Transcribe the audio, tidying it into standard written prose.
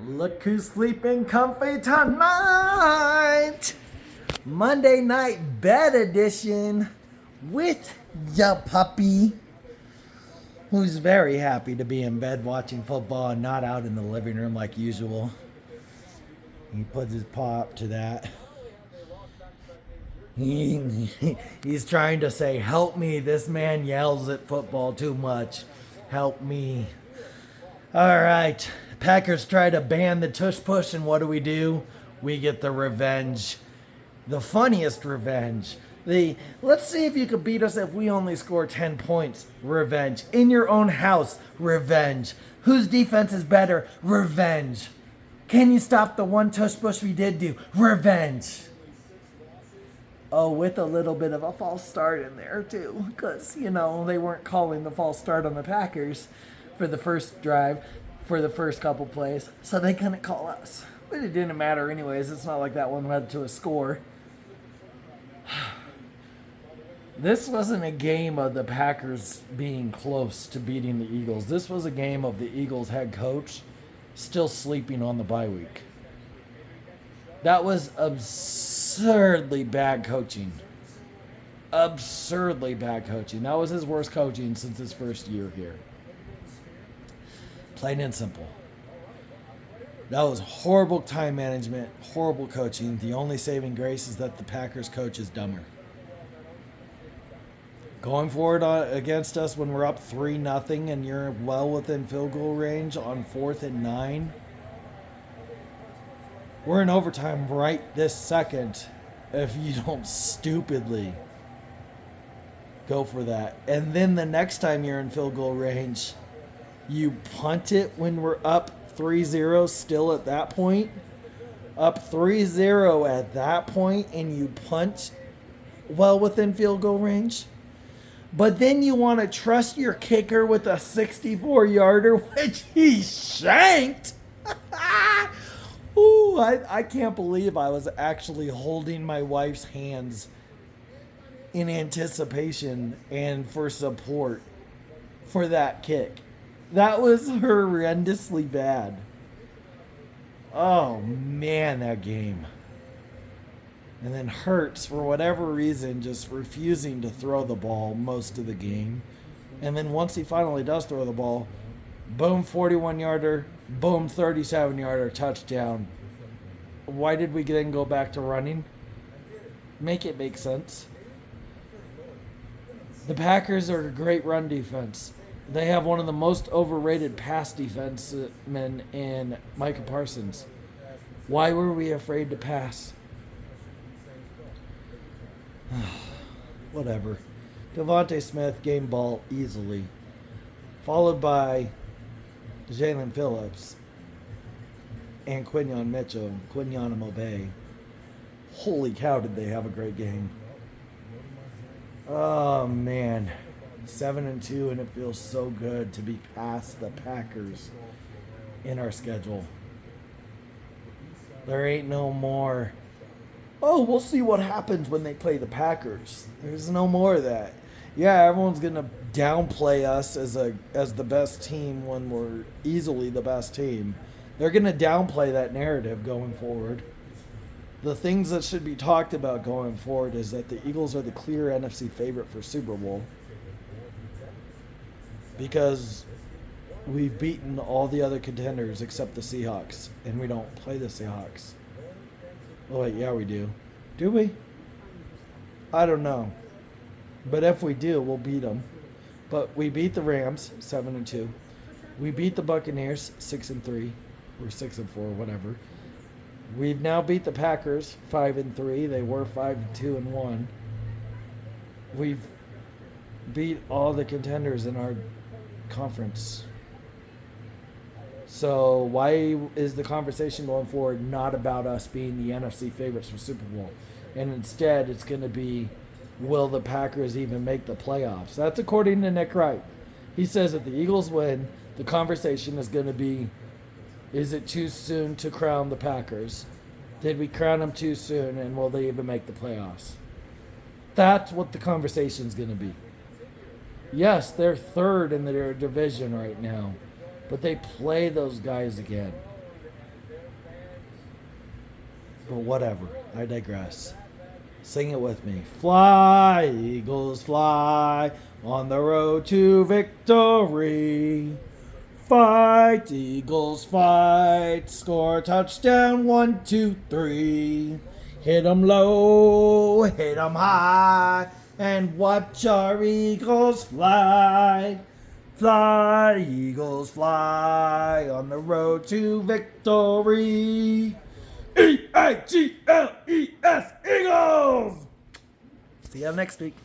Look who's sleeping comfy tonight! Monday night bed edition with ya puppy, who's very happy to be in bed watching football and not out in the living room like usual. He puts his paw up to that. He's trying to say, help me, this man yells at football too much. Help me. All right, Packers try to ban the tush push, and what do? We get the revenge. The funniest revenge. Let's see if you could beat us if we only score 10 points. Revenge. In your own house. Revenge. Whose defense is better? Revenge. Can you stop the one tush push we did do? Revenge. Oh, with a little bit of a false start in there, too. Because, they weren't calling the false start on the Packers for the first drive, for the first couple plays. So they couldn't call us. But it didn't matter anyways. It's not like that one led to a score. This wasn't a game of the Packers being close to beating the Eagles. This was a game of the Eagles head coach still sleeping on the bye week. That was absurdly bad coaching. Absurdly bad coaching. That was his worst coaching since his first year here. Plain and simple. That was horrible time management, horrible coaching. The only saving grace is that the Packers coach is dumber. Going forward against us when we're up 3-0 and you're well within field goal range on 4th and 9. We're in overtime right this second if you don't stupidly go for that. And then the next time you're in field goal range, you punt it when we're up 3-0 still at that point. Up 3-0 at that point and you punt well within field goal range. But then you want to trust your kicker with a 64-yarder, which he shanked. Ooh, I can't believe I was actually holding my wife's hands in anticipation and for support for that kick. That was horrendously bad. Oh, man, that game. And then Hurts, for whatever reason, just refusing to throw the ball most of the game. And then once he finally does throw the ball, boom, 41-yarder, boom, 37-yarder, touchdown. Why did we then go back to running? Make it make sense. The Packers are a great run defense. They have one of the most overrated pass defensemen in Micah Parsons. Why were we afraid to pass? Whatever. Devontae Smith, game ball easily. Followed by Jalen Phillips and Quinyon Mitchell, Quinyon Mobay. Holy cow, did they have a great game. Oh, man. 7-2, and it feels so good to be past the Packers in our schedule. There ain't no more, oh, we'll see what happens when they play the Packers. There's no more of that. Yeah, everyone's going to downplay us as the best team when we're easily the best team. They're going to downplay that narrative going forward. The things that should be talked about going forward is that the Eagles are the clear NFC favorite for Super Bowl. Because we've beaten all the other contenders except the Seahawks, and we don't play the Seahawks. Oh, wait, yeah, we do. Do we? I don't know. But if we do, we'll beat them. But we beat the Rams, 7-2. We beat the Buccaneers, 6-3. Or 6-4, whatever. We've now beat the Packers, 5-3. They were 5-2-1. We've beat all the contenders in our conference. So why is the conversation going forward not about us being the NFC favorites for Super Bowl? And instead it's going to be, will the Packers even make the playoffs? That's according to Nick Wright. He says if the Eagles win, the conversation is going to be, is it too soon to crown the Packers? Did we crown them too soon, and will they even make the playoffs? That's what the conversation's going to be. Yes, they're third in their division right now, but they play those guys again. But whatever. I digress. Sing it with me. Fly, Eagles, fly on the road to victory. Fight, Eagles, fight. Score a touchdown, 1, 2, 3. Hit 'em low, hit 'em high, and watch our Eagles fly. Fly, Eagles, fly on the road to victory. Eagles! Eagles! See you next week.